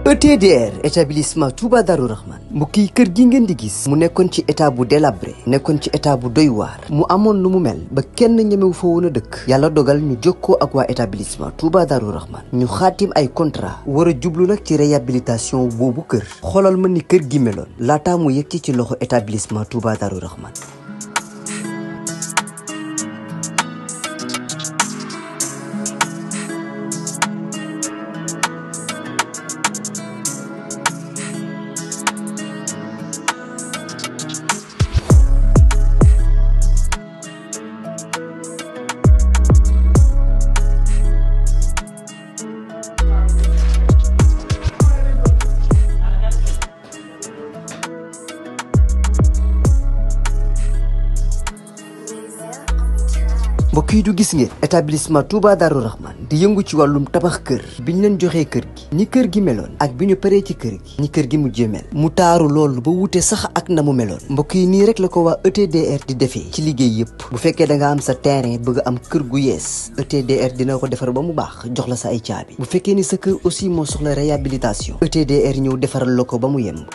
ETDR établissement Touba Darou Rahman mbokk yi kër gi ngeen di gis mu nekkoon ci état bu délabré nekkoon ci état bu doy waar mu amoon lu mu mel ba kenn ñemewu fa woon a dëkk yàlla dogal ñu jokkoo ak waa établissement Touba Darou Rahman ñu xaatim ay contrat war a jublu nag ci réhabilitation boobu kër xoolal ma ni kër gi meloon laataa mu yegg ci loxo établissement Touba Darou Rahman. mbokk yi du gis ngeen établissement Touba Darou Rahman di yëngu ci wàllum tabax kër biñ leen joxee kër gi ni kër gi meloon ak bi ñu paree ci kër gi ni kër gi mujjee mel mu taaru loolu ba wute sax ak na mu meloon mbokk yi nii rek la ko waa ETDR di defee ci liggéey yëpp bu fekkee da nga am sa terrain bëgg am kër gu yees ETDR dina ko defar ba mu baax jox la sa ay caabi bu fekkee ni sa kër aussi moo soxla réhabilitation ETDR ñëw defaral la ko ba mu yemb.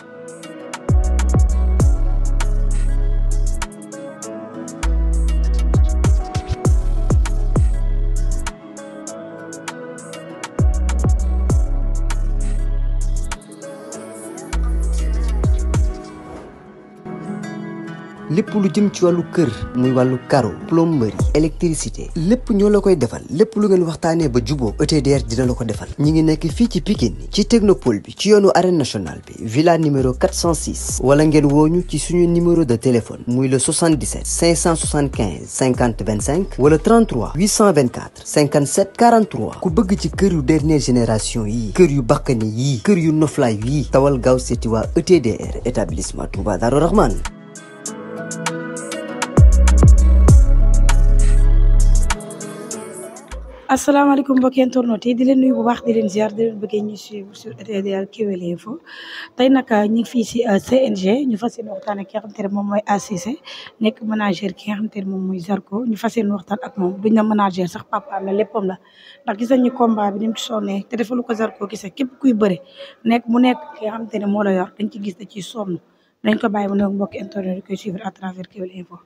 lépp lu jëm ci wàllu kër muy wàllu carreau plomberie électricité lépp ñoo la koy defal lépp lu ngeen waxtaanee ba juboo ETDR dina la ko defal ñi ngi nekk fii ci Pikine ci technopole bi ci yoonu arène nationale bi villa numéro 406 wala ngeen wooñu ci suñu numéro de téléphone muy le 77 575 50 25 wala 33 824 57 43 ku bëgg ci kër yu dernière génération yi kër yu bakkani yi kër yu noflaay yi tawal gaaw seeti waa ETDR établissement Touba Darou Rahman. asalaamaaleykum mbokki internautes yi di leen nuyu bu baax di leen ziar di leen bëggee ñu suivre sur ETDR Kewel Info tey nag ñu ngi fii si CNG ñu fas yéene waxtaan ak ki nga xamante ne moom mooy Cissé nekk manager ki nga xamante ne moom mooy Zarko ñu fas yéene waxtaan ak moom duñ na manager sax papaam la léppam la ndax gis nañu combat bi ni mu ci sonnee te defalu ko Zarko gisee képp kuy bëre nekk mu nekk ki nga xamante ne moo la yor dañ ci gis da ciy sonn dañ ko bàyyi mu nekk mbokki internautes yi koy suivre à travers Kewel Info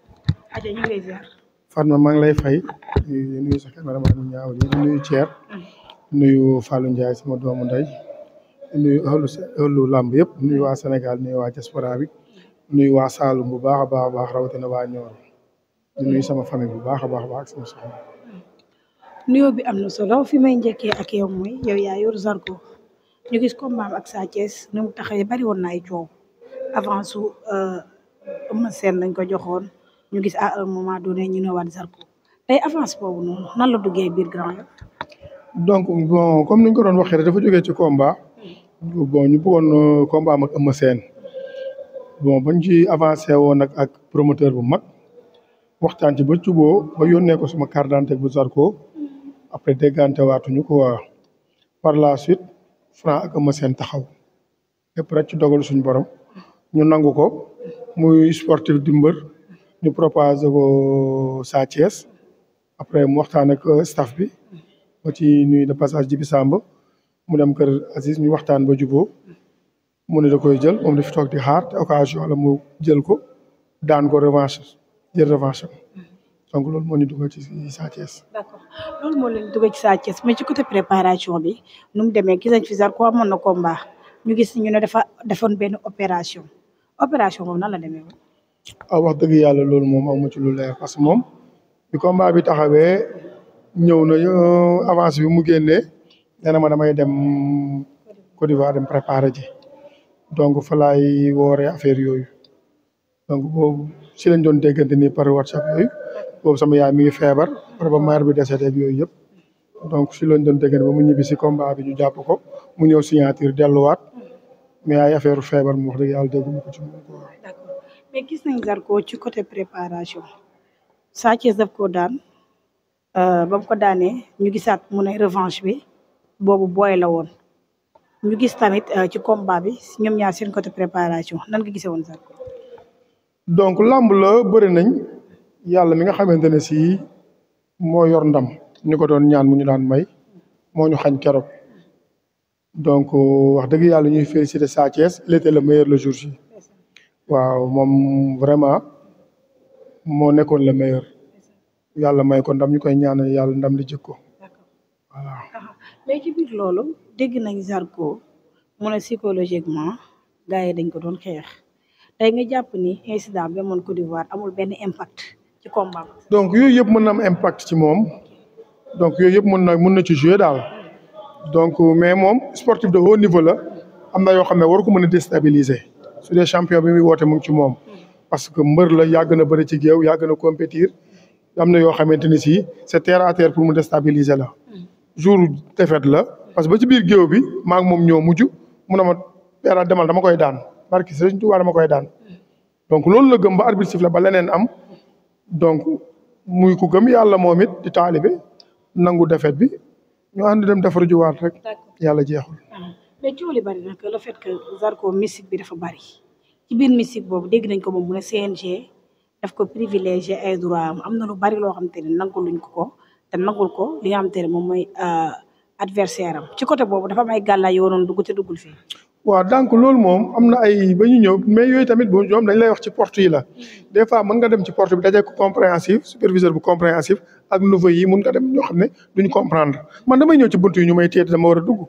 aja ñu ngi lay ziar. Fatma maa ngi lay fay di nuyu sa cameraman bu ñaaw di nuyu Thier nuyu Fallou Ndiaye sama doomu ndey di nuyu ëllu làmb yëpp nuyu waa Sénégal nuyu waa diaspora bi nuyu waa Saloum bu baax a baax a baax rawatina waa Nioro di nuyu sama famille bu baax a baax ak sama soxna. nuyoo bi am na solo fi may njëkkee ak yow mooy yow yaa yor Zarko ñu gis combat ak Sa Thiès ni mu taxawee bari woon na ay coow avant su Eumeu Sène lañ ko joxoon. ñu gis à un moment donné ñu ne waat Zarko tey avance boobu noonu nan la duggee biir Grand Yoff. donc bon comme ni ñu ko doon waxee dafa jógee ci combat bon ñu bëggoon combat am ak Eumeu Sène bon bañ ci avancé woon nag ak promoteur bu mag waxtaan ci ba juboo ba yónnee ko suma carte d'identité bu Zarko après déggante waatuñu quoi par la suite Franc ak Eumeu Sène taxaw lépp rek ci dogal suñu borom ñu nangu ko muy sportif di mbër. ñu proposé ko Sa Thiès après mu waxtaan ak staff bi ba ci nuyu de passage Jibi Samb mu dem kër Aziz ñu waxtaan ba juboo mu ne da koy jël moom dafi toog di xaar te occasion la mu jël ko daan ko revanche jël revanche donc loolu moo ñu dugal ci Sa Thiès. d'accord loolu moo leen dugal ci Sa Thiès mais ci côté préparation bi nu mu demee gis nañ fi Zarko amoon na combat ñu gis ñu ne dafa defoon benn opération boobu nan la demee woon. wax dëgg yàlla loolu moom amu ci lu leer parce que moom bi combat bi taxawee ñëw na avance bi mu génnee nee na ma damay dem Côte d'Ivoire dem préparer ji donc fa laay wooree affaire yooyu donc boobu si lañ doon déggante nii par WhatsApp yooyu boobu sama yaay mi ngi feebar par ba mère bi décédé ak yooyu yëpp donc si lañ doon déggante ba mu ñibbi si combat bi ñu jàpp ko mu ñëw signature delluwaat mais ay affaire feebar mu wax dëgg yàlla dégguma ko ci moom quoi. mais gis nañ Zarko ci côté préparation Sa Thiès daf ko daan ba mu ko daanee ñu gisaat mu ne revanche bi boobu booy la woon ñu gis tamit ci combat bi ñoom ñaar seen côté préparation nan nga gisee woon Zarko. donc lamb la bëri nañ yàlla mi nga xamante ne si moo yor ndam ñu ko doon ñaan mu ñu daan may moo ñu xañ keroog donc wax dëgg yàlla ñuy féliciter Sa Thiès il était le meilleur le jour J waaw moom vraiment moo nekkoon le meilleur yàlla may ko ndam ñu koy ñaanal yàlla ndam li jëkko voilà. mais ci biir loolu dégg nañ Zarko mu ne psychologiquement gars yi dañ ko doon xeex tey nga jàpp ni incident bi amoon Côte d'Ivoire amul benn impact ci combat. donc yooyu yëpp mën na am impact ci moom donc yooyu yëpp mën na ci jouer daal donc mais moom sportif de haut niveau la am na yoo xam ne waru ko mën a déstabiliser su dee champion bi muy woote mu ngi ci moom parce que mbër la yàgg na bëri ci géew yàgg na compétir am na yoo xamante ni si c'est terre à terre pour mu déstabiliser la jour défaite la parce que ba ci biir géew bi maa ngi moom ñoo mujj mu ne ma peera demal dama koy daan barki Sëriñ Tuubaa dama koy daan donc loolu la gëm ba arbitre siffle ba leneen am donc muy ku gëm yàlla moom it di taalibe nangu défaite bi ñu ànd dem defaru jiwaat rek yàlla jeexul. mais coow li bari nag le fait que Zarko mystique bi dafa bari ci biir mystique boobu dégg nañ ko moom mu ne CNG daf ko privilégié ay droit am na lu bari loo xam te ne nanguluñ ko te nangul ko li nga xam te ne moom mooy adversaire am ci côté boobu dafa am ay gàllaay yoo doon dugg te duggul fii. waaw donc loolu moom am na ay ba ñu ñëw mais yooyu tamit bu ñoom dañ lay wax ci porte yi la des fois mën nga dem ci porte bi daje ko compréhensif superviseur bu compréhensif ak nouveau yi mun nga dem ñoo xam ne duñ comprendre man damay ñëw ci buntu yi ñu may téye dama war a dugg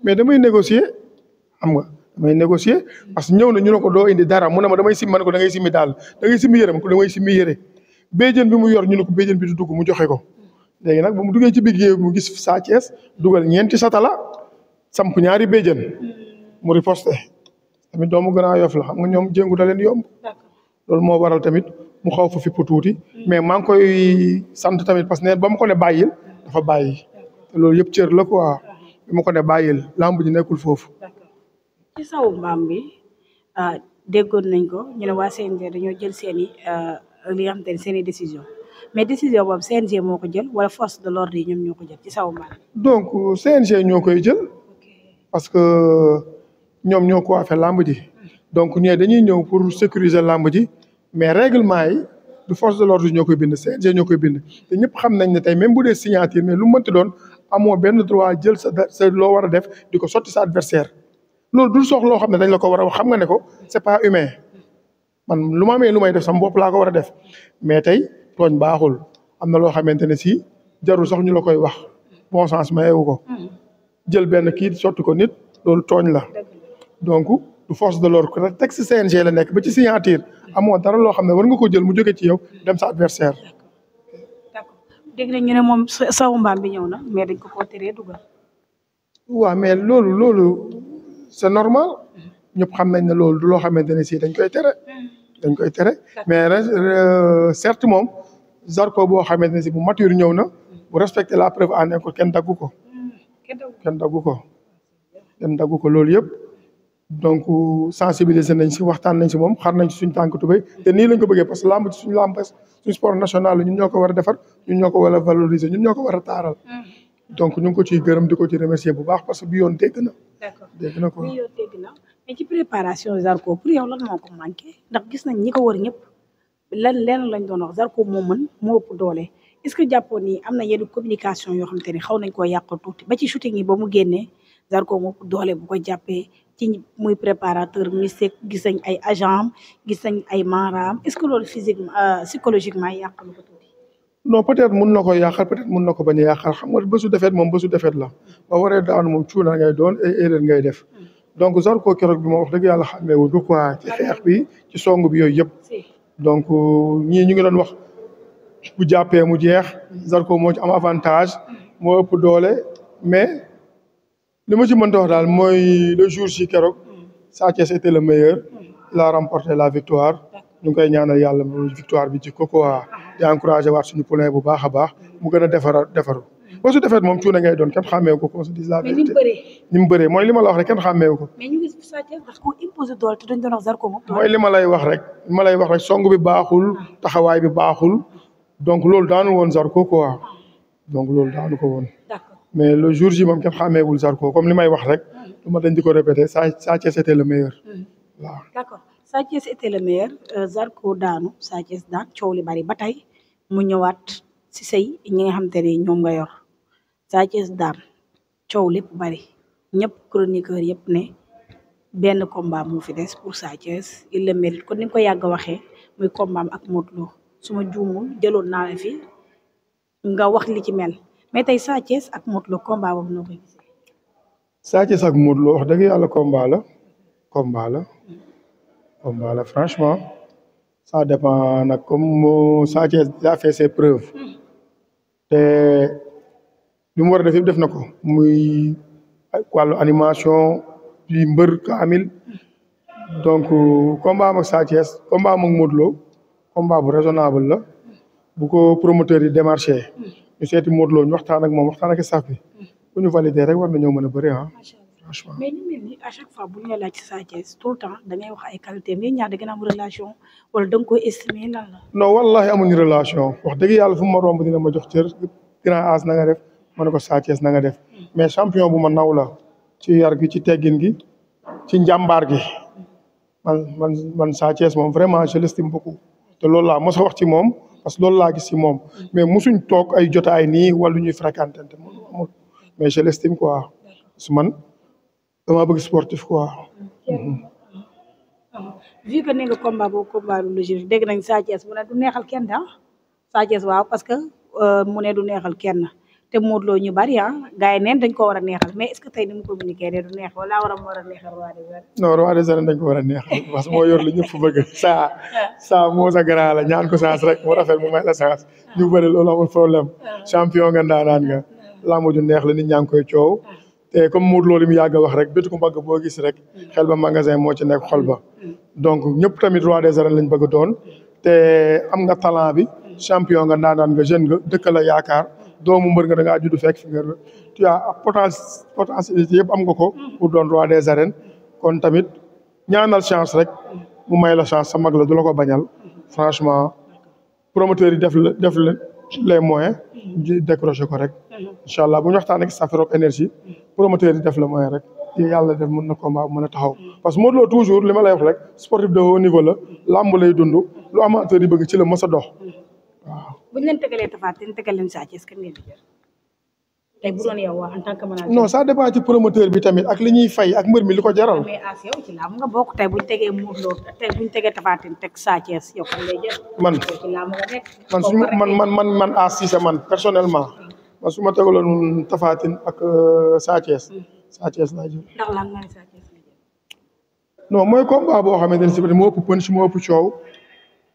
mais damay négocier xam nga damay négocier parce que ñëw na ñu ne ko doo indi dara mu ne ma damay simmi ma ne ko da ngay simmi daal da ngay simmi yére ma ko da ngay simmi yére béjjën bi mu yor ñu ne ko béjjën bi du dugg mu joxe ko léegi nag bu mu duggee ci biir géew mu gis Sa Thiès dugal ñeenti satala samp ñaari béjjën mu riposte tamit doomu Grand Yoff la xam nga ñoom jéngu da leen yomb loolu moo waral tamit mu xaw fa fipp tuuti mais maa ngi koy sant tamit parce que ne ba ma ko ne bàyyil dafa bàyyi te loolu yëpp cër la quoi bi ma ko ne bàyyil lamb ji nekkul foofu. ci sawu mbaam bi déggoon nañ ko ñu ne waa CNG dañoo jël seen i li nga xamante ne seen i décision mais décision boobu CNG moo ko jël wala force de l'ordre yi ñoom ñoo ko jël ci sawu mbaam donc CNG ñoo koy jël parce que ñoom ñoo ko affaire lamb ji donc ñee dañuy ñëw pour sécuriser lamb ji mais règlement yi du force de l'ordre ñoo koy bind CNG ñoo koy bind te ñëpp xam nañ ne tey même bu dee signature mais lu mënti doon amoo benn droit jël sa loo war a def di ko sotti sa adversaire loolu dul sox loo xam ne dañ la ko war a wax xam nga ne ko c'est pas humain man lu ma amee lu may def sama bopp laa ko war a def mais tey tooñ baaxul am na loo xamante ne si jarul sax ñu la koy wax bon sens mayewu ko jël benn kii sotti ko nit loolu tooñ la donc du force de l'ordre texte CNG la nekk ba ci signature amoo dara loo xam ne war nga ko jël mu jóge ci yow dem sa adversaire. d'accord dégg nañ ñu ne moom sawu mbaam bi ñëw na mais dañ ko teree dugal. waaw mais loolu c'est normal ñëpp xam nañ ne loolu du loo xamante ne si dañ koy tere mais certes moom Zarko boo xamante ne si bu mature ñëw na bu respecter la preuve en est kenn daggu ko. kenn daggu ko loolu yëpp donc sensibiliser nañ si waxtaan nañ si moom xar nañ si suñ tànk tubéy te nii lañ ko bëggee parce que lamb ci suñu lamb suñu sport national la ñun ñoo ko war a defar ñun ñoo ko war a valoriser ñun ñoo ko war a taaral donc ñu ngi ko ciy gërëm di ko ci remercier bu baax parce que bi yoon dégg na. d'accord dégg na ko bi yoon dégg na mais ci préparation Zarko pour yow lan moo ko manqué ndax gis nañ ñi ko wër ñëpp lenn lañ doon wax Zarko moo mën moo ëpp doole est-ce que jàppoon ni am na yenn communication yoo xamante ne xaw nañ koo yàqal tuuti ba ci shooting yi ba mu génnee Zarko moo ëpp doole bu ko jàppee ci muy préparateur mystique gis nañ ay agent am gis nañ ay maaraam est-ce que loolu physiquement psychologiquement yàqal ko tuuti. non peut-être mun na ko yàqal peut-être mun na ko bañ a yàqal xam nga bésu defet moom bésu defet la ba waree daanu moom cuuna ngay doon ay erreur ngay def donc Zarko keroog bi moom wax dëgg yàlla xamee wu du quoi ci xeex bi ci song bi yooyu yëpp donc ñii ñu ngi doon wax bu jàppee mu jeex Zarko moo ci am avantage moo ëpp doole mais li ma ci mënta wax daal mooy le jour ci keroog Sa Thiès était le meilleur il a remporté la victoire ñu ngi koy ñaanal yàlla victoire bi ci ko quoi di encouragé waat suñu poulain bu baax a baax mu gën a defaru ba su defet moom cuune ngay doon kenn xàmmeewu ko qu'on se dise la vérité ni mu bëree mooy li ma la wax rek kenn xàmmeewu ko mais ñu gis Sa Thiès parce que imposé doole te dañ doon wax Zarko moom mooy li ma lay wax rek song bi baaxul taxawaay bi baaxul donc loolu daanu woon Zarko quoi donc loolu daanu ko woon mais le jour ji moom kenn xàmmeewul Zarko comme li may wax rek du ma dañ di ko répéter Sa Thiès était le meilleur waaw d'accord Sa Thiès était le meilleur Zarko daanu Sa Thiès daan coow li bari ba tey mu ñëwaat si say ñi nga xamante ne ñoom nga yor Sa Thiès daan coow lépp bari ñëpp chroniqueur yëpp ne benn combat moo fi des pour Sa Thiès il le mérite kon ni nga ko yàgg a waxee muy combat am ak Modou Lo su ma juumul jëloon naa la fi nga wax li ci mel mais tey Sa Thiès ak Modou Lo combat boobu noo koy gisee. Sa Thiès ak Modou Lo wax dëgg yàlla combat la franchement ça dépend nag comme Sa Thiès il a fait ses preuves te li mu war a def yëpp def na ko muy wàllu animation di mbër kaamil donc combat am ak Sa Thiès combat am ak Modou Lo combat bu raisonnable la bu ko promoteur yi démarché ñu seeti Modou Lo ñu waxtaan ak moom waxtaan ak staff bi bu ñu validé rek war na ñoo mën a bëri franchement. mais ñu mel ni à chaque fois bu ñu la laaj ci Sa Thiès tout le temps da ngay wax ay qualité mais ñaar da ngeen am relation wala da nga koy estimer lan la. non wallahi amuñu relation wax dëgg yàlla fu mu ma romb dina ma jox cër grand as na nga def ma ne ko Sa Thiès na nga def mais champion bu ma naw la ci yar gi ci teggin gi ci njàmbaar gi man Sa Thiès moom vraiment je l'estime beaucoup te loolu laa mos a wax ci moom parce que loolu laa gis ci moom mais mosuñ toog ay jotaay nii wala ñuy fréquenté amul mais je l'estime quoi su man dama bëgg sportif quoi. vu que ne nga combat boobu combat lu logique dégg nañ Sa Thiès mu ne du neexal kenn Sa Thiès waaw parce que mu ne du neexal kenn te Modou Lo ñu bari gars yi neen dañ ko war a neexal mais est-ce que tey ni mu communiqué ne du neex wala war a neexal roi des arènes. non roi des arènes dañ ko war a neexal parce que moo yor li ñëpp bëgg saa moo sa grand la ñaan ko chance rek mu rafet mu may la chance ñu bëri loolu amul problème champion nga ndaanaan nga lamb ju neex la nit ñaa ngi koy coow te comme Modou Lo li mu yàgg a wax rek bétu ko mbagg boo gis rek xel ba magasin moo ci nekk xol ba donc ñëpp tamit roi des arènes lañ bëgg doon te am nga talent bi champion nga ndaanaan nga jeune nga dëkk la yaakaar doomu mbër nga da ngaa judd fekk fi nga tu as potentialité yëpp am nga ko pour doon roi des arènes kon tamit ñaanal chance rek mu may la chance sa mag la du la ko bañal franchement promoteur yi def les moyens décroché ko rek incha allah bu ñu waxtaan ak staff Rock Énergie promoteur yi def le moyen rek yàlla def mën na combat mën a taxaw parce que Modou Lo toujours li ma lay wax rek sportif de haut niveau la lamb lay dund lu amateur yi bëgg ci la mës a dox waaw. bu ñu leen tegalee Tapha Tine tegal leen Sa Thiès kan ngeen di jël tey bu doon yow en tant que manager. non ça dépend ci promoteur bi tamit ak li ñuy fay ak mbër mi li ko jaral. mais as yow ci làmb nga bokk tey bu ñu tegee Modou Lo tey bu ñu tegee Tapha Tine teg Sa Thiès yow kan ngay jël. man ci làmb nga nekk. man suñu man As Cissé man personnellement man su ma tegaloon Tapha Tine ak Sa Thiès Sa Thiès laa jël. ndax lan nga ne Sa Thiès la jël. non mooy combat boo xamante ne si moo ëpp punch moo ëpp coow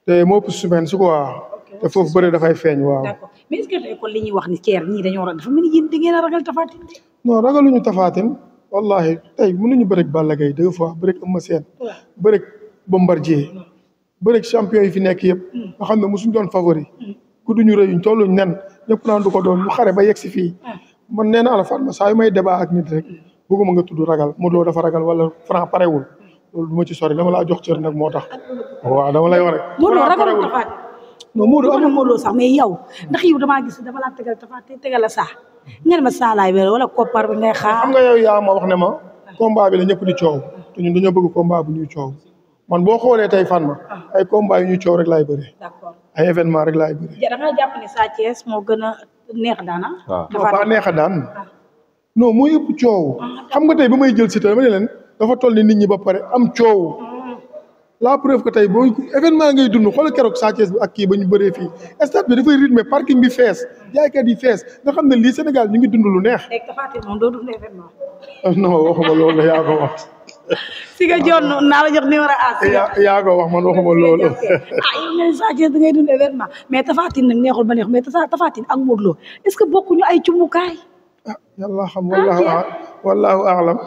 te moo ëpp semaine su ko te foofu bëre dafay feeñ waaw. d'accord mais est-ce que tey kon li ñuy wax ni Thier ñii dañoo ragal dafa mel ni yéen da ngeen a ragal Tapha Tine de. non ragaluñu Tapha Tine wallahi tey mënuñu bëreeg Balla Gaye 2 fois bëreeg Eumeu Sène bëreeg Bombardier bëreeg champion yi fi nekk yëpp nga xam ne mosuñ doon favori ku duñu rëyuñ tolluñ nen ñëpp naan du ko doon ñu xare ba yegg si fii man nee naa la Fatma saa yu may débat ak nit rek bëgguma nga tudd ragal Modou Lo dafa ragal wala Franc parewul loolu du ma ci sori dama laa jox cër nag moo tax waaw dama lay wax rek. Modou Lo ragalul Tapha Tine. non Modou Lo sax mais yow ndax yow damaa gis dama laa tegal Tapha Tine tegal la saa ngeen ma saa laay wér wala koppar bi ngay xaar. xam nga yow yaa ma wax ne ma combat bi la ñëpp di coow te ñun dañoo bëgg combat bu ñuy coow man boo xoolee tey fan ma ay combat yu ñuy coow rek laay bëri. d'accord ay événement rek laay bëri. da nga jàpp ne Sa Thiès moo gën a neex daana. waaw non pas neex a daan non moo yëpp coow xam nga tey ba may jël si dama ne leen dafa toll ni nit ñi ba pare am coow. la preuve que tey boo événement ngay dund xoolal keroog Sa Thiès bi ak kii ba ñu bëree fii stade bi dafay rythme parking bi fees jaaykat yi fees nga xam ne lii Sénégal ñu ngi dund lu neex. léegi Tapha Tine moom doo dund événement. non waxuma loolu yaa ko wax. si nga joon naa la jox numéro as. yaa ko wax man waxuma loolu. yow moom Sa Thiès da ngay dund événement mais Tapha Tine nag neexul ba neex mais Tapha Tine ak Modou Lo est-ce que bokkuñu ay cumbukaay. yàlla xam wallaahu a'lam.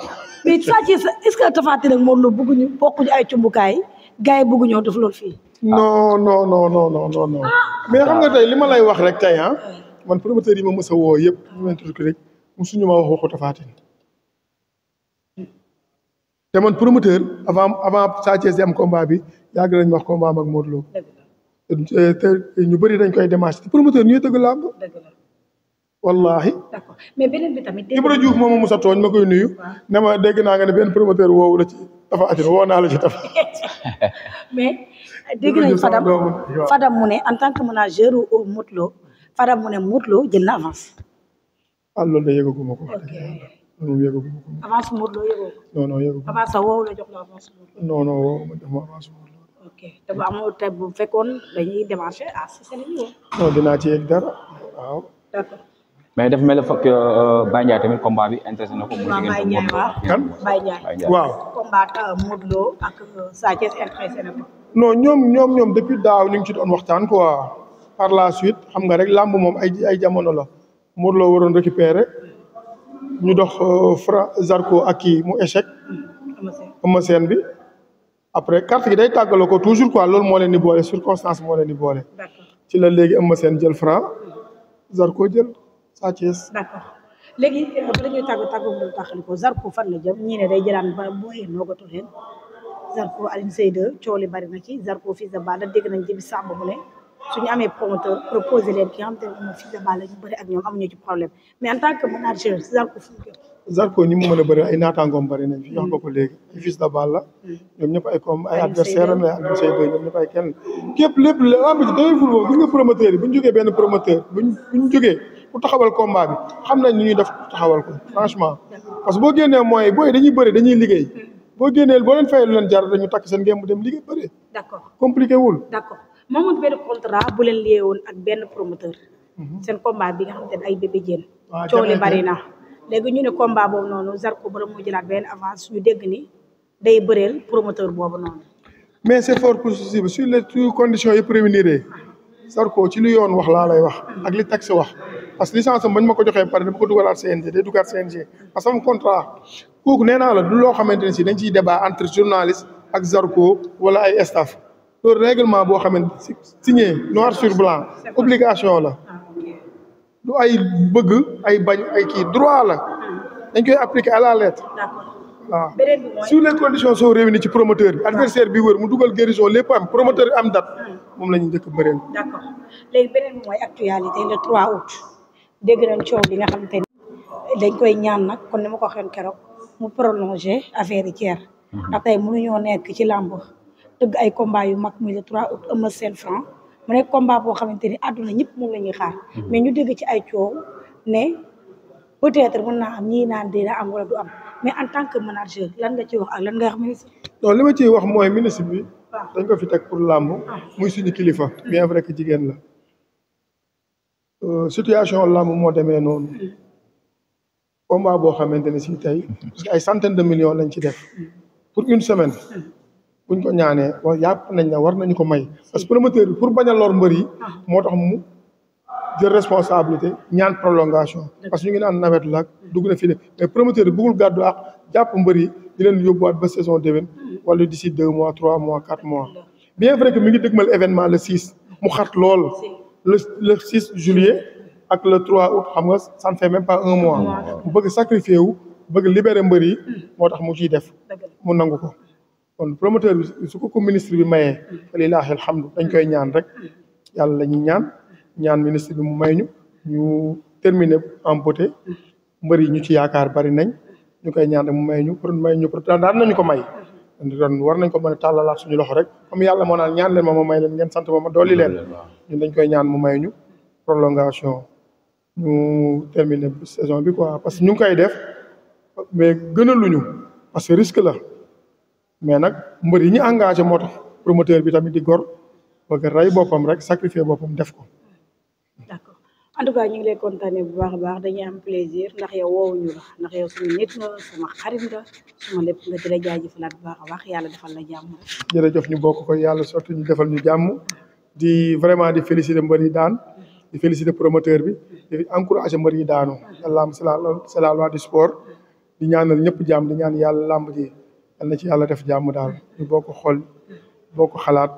mais Sa Thiès est-ce que Tapha Tine ak Modou Lo bokkuñu ay cumbukaay. gars yi bëgg ñëw def loolu fii. non. mais xam nga tey li ma lay wax rek tey man promoteur yi ma mës a woo yëpp ñu leen tudd rek mosuñu ma wax waxu Tapha Tine te man promoteur avant Sa Thiès di am combat bi yàgg nañ wax combat am ak Modou Lo te ñu bëri dañ koy démarché te promoteur ñuy tëgg làmb. wallahi. d'accord mais beneen bi tamit. Ibra Diouf moom a mës a tooñ ma koy nuyu. ne ma dégg naa nga ne benn promoteur woowu la ci Tapha Tine woo naa la ci Tapha. mais dégg nañ Fadam mu ne en tant que manager u Modou Lo Fadam mu ne Modou Lo jël na avance. loolu da yëgaguma ko. moom yëgagu ma ko. avance Modou Lo yëgoo ko. non non yëgagu ma. avance sa woowu la jox la avance Modou Lo. non non woo ma jox ma avance Modou Lo. ok te bu amoo te bu fekkoon dañuy démarché Cissé la ñu woo. non dinaa ci yegg dara waaw. d'accord. mais dafa mel ne fokk Baye Ndiaye tamit combat bi intéressé na ko. waaw Baye Ndiaye waaw kan Baye Ndiaye. waaw. combat Modou Lo ak Sa Thiès intéressé na ko. non ñoom depuis daaw ñu ngi ci doon waxtaan quoi par la suite xam nga rek làmb moom ay jamono la Modou Lo waroon récupérer ñu dox Zarko ak kii mu échec. Eumeu Sène bi après carte gi day tàggaloo ko toujours quoi loolu moo leen di boole circonstance moo leen di boole. ci la léegi Eumeu Sène jël Franc Zarko jël Sa Thiès. d'accord léegi ba dañuy tàggu mu taxali ko Zarko fan la jëm ñii ne day jëlaat ba booyee noogatu leen Zarko Alioune Seye 2 coow li bari na ci Zarko Fils de Balla dégg nañ ci bi sàmb mu ne suñu amee promoteur proposé leen ki nga xam te ne moom Fils de Balla ñu bëri ak ñoom amuñu ci problème mais en tant que manager Zarko fu mu Zarko ñi mu mën a bëri ay naataangoom bëri nañ fi wax nga ko léegi Fils de Balla ñoom ñëpp ay adversaire am Alioune Seye 2 ñoom ñëpp ay kenn képp lépp lamb ji dayul ful boobu gis nga promoteur yi bu ñu jógee benn promoteur bu ñu jógee ku taxawal combat bi xam nañ ni ñuy def taxawal ko franchement parce que boo génnee mooy booy dañuy bëri dañuy liggéey boo génneel boo leen fayee lu leen jar dañu takk seen ngeen mu dem liggéey bëri. d'accord compliqué wul. d'accord moom benn contrat bu leen lié woon ak benn promoteur. seen combat bi nga xamante ne ay bébé jéen. waaw coow li bari na. léegi ñu ne combat boobu noonu Zarko bala moo jëlaat benn avance ñu dégg ni day bëreel promoteur boobu noonu. mais c'est fort possible sur les conditions yi prémuniree Zarko ci lu yoon wax laa lay wax ak li taxe wax parce que licence am bañ ma ko joxee pare dama ko dugalaat CNG day dugaat CNG parce que am contrat kooku nee naa la du loo xamante ne si dañ ciy débat entre journaliste ak Zarko wala ay staff loolu règlement boo xamante signé noir sur blanc obligation la du ay bëgg ay bañ ay kii droit la dañ koy appliquer à la lettre waaw sur les conditions sont réunies ci promoteur bi adversaire bi wër mu dugal guérison lépp am promoteur bi am date moom la ñu njëkk bëreel. d'accord léegi beneen bi mooy actualité le 3 août dégg nañ coow bi nga xamante ni dañ koy ñaan nag kon ni ma ko waxee keroog mu prolonger affaire yi ceer ndax tey mënuñoo nekk ci làmb tëgg ay combat yu mag muy le 3 août Eumeu Sène Franc mu nekk combat boo xamante ni àdduna ñëpp moom la ñuy xaar mais ñu dégg ci ay coow ne peut-être mën naa am ñii naan dina am wala du am mais en tant que manager lan nga ci wax ak lan nga wax ministre. non li ma ciy wax mooy ministre bi dañ ko fi teg pour làmb muy suñu kilifa bien vrai que jigéen la situation làmb moo demee noonu combat boo xamante ne si tey parce que ay centaine de millions lañ ci def pour une semaine buñ ko ñaanee wax yàpp nañ ne war nañu ko may parce que promoteur bi pour bañ a lor mbër yi moo tax mu jël responsabilité ñaan prolongation parce que ñu ngi naan nawet la dugg na fii ne mais promoteur bi bëggul gàddu ak jàpp mbër yi di leen yóbbuwaat ba saison déwén wala d'ici 2 mois 3 mois 4 mois bien vrai que mi ngi dëgmal événement le 6 mu xat lool le 6 juillet ak le 3 août xam nga ça ne fait même pas 1 mois mu bëgg sacrifier wu bëgg libérer mbër yi moo tax mu ciy def mu nangu ko kon promoteur bi su ko ministre bi mayee lillahi alhamdu dañ koy ñaan rek yàlla la ñuy ñaan ministre bi mu may ñu terminer en beauté mbër yi ñu ci yaakaar bari nañ ñu koy ñaan rek mu may ñu daan nañu ko may ren war nañ ko mën a tàllalaat suñu loxo rek comme yàlla moo naan ñaan leen ma may leen ngeen sant ma dolli leen ñun dañ koy ñaan mu may ñu prolongation ñu terminer saison bi quoi parce que ñu ngi koy def mais gënaluñu parce que risque la mais nag mbër yi ñu engagé moo tax promoteur bi tamit di gor bëgg rey boppam rek sacrifier boppam def ko. d'accord en tout cas ñu ngi lay kontaanee bu baax a baax dañuy am plaisir ndax yow woowuñu la ndax yow suñu nit nga sama xarit nga suma lépp nga di la jaajëfalaat bu baax a baax yàlla defal la jàmm. jërëjëf ñu bokk ko yàlla surtout ñu defal ñu jàmm di vraiment di féliciter mbër yi daan di féliciter promoteur bi di encourager mbër yi daanu yàlla am c'est la loi du sport di ñaanal ñëpp jàmm di ñaan yàlla làmb ji yal na ci yàlla def jàmm daal ñu bokk xool bokk xalaat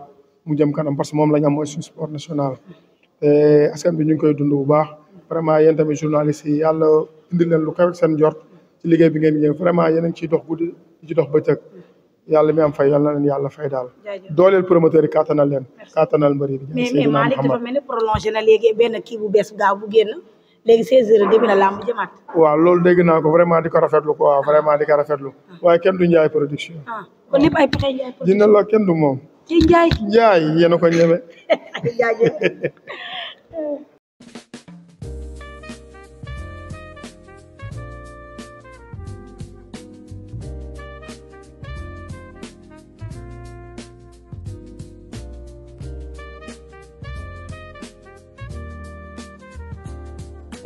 mu jëm kanam parce que moom la ñu am mooy suñu sport national. te askan bi ñu ngi koy dund bu baax vraiment yéen tamit journalistes yi yàlla indi leen lu kaw ak seen jort ci liggéey bi ngeen yëngu vraiment yéen a ngi ciy dox guddi di ci dox bëccëg yàlla mi am fay yàlla na leen yàlla fay daal. dooleel promoteur yi kàttanal leen kàttanal mbër yi. mais Malick dafa mel ni prolongé na léegi benn kii bu bees gaaw bu génn léegi 16h30 la làmb jëmaat. waaw loolu dégg naa ko vraiment di ko rafetlu quoi vraiment di ko rafetlu waaye kenn du Ndiaye production. kon lépp ay pexe Ndiaye production dina la kenn du moom. ci Ndiaye. Ndiaye yéen a ko ñeme. jaajëf.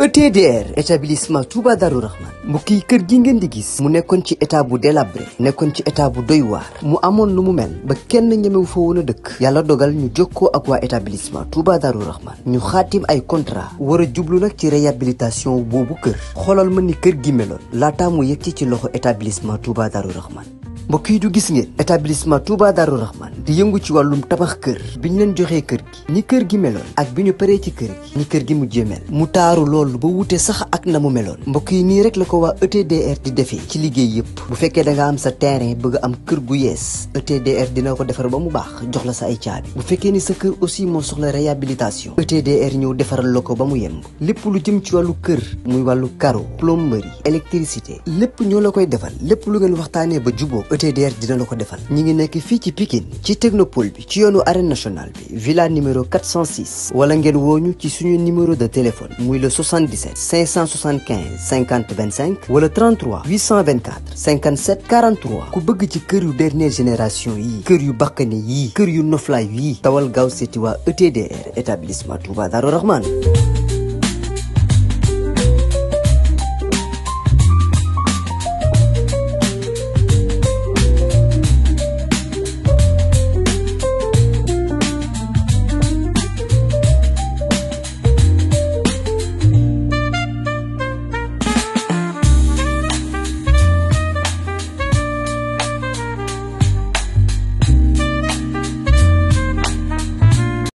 ETDR établissement Touba Darou Rahman mbokk yi kër gi ngeen di gis mu nekkoon ci état bu délabré nekkoon ci état bu doy waar mu amoon lu mu mel ba kenn ñemewu fa woon a dëkk yàlla dogal ñu jokkoo ak waa établissement Touba Darou Rahman ñu xaatim ay contrat war a jublu nag ci réhabilitation boobu kër xoolal ma ni kër gi meloon laataa mu yegg ci loxo établissement Touba Darou Rahman mbokk yi du gis ngeen établissement Touba Darou Rahman di yëngu ci wàllum tabax kër bi ñu leen joxee kër gi ni kër gi meloon ak bi ñu paree ci kër gi ni kër gi mujjee mel mu taaru loolu ba wute sax ak na mu meloon mbokk yi nii rek la ko waa ETDR di defee ci liggéey yëpp bu fekkee da nga am sa terrain bëgg am kër gu yees ETDR dina ko defar ba mu baax jox la sa ay caabi bu fekkee ni sa kër aussi moo soxla réhabilitation ETDR ñëw defaral la ko ba mu yemb lépp lu jëm ci wàllu kër muy wàllu carreau plomberie électricité lépp ñoo la koy defal lépp lu ngeen waxtaanee ba juboo ETDR dina la ko defal ñi ngi nekk fii ci Pikine ci technopole bi ci yoonu arène nationale bi villa numéro 406 wala ngeen wooñu ci suñu numéro de téléphone muy le 77 575 50 25 wala 33 824 57 43 ku bëgg ci kër yu dernière génération yi kër yu bakkane yi kër yu noflaay yi tawal gaaw seeti waa ETDR établissement Touba Darou Rahman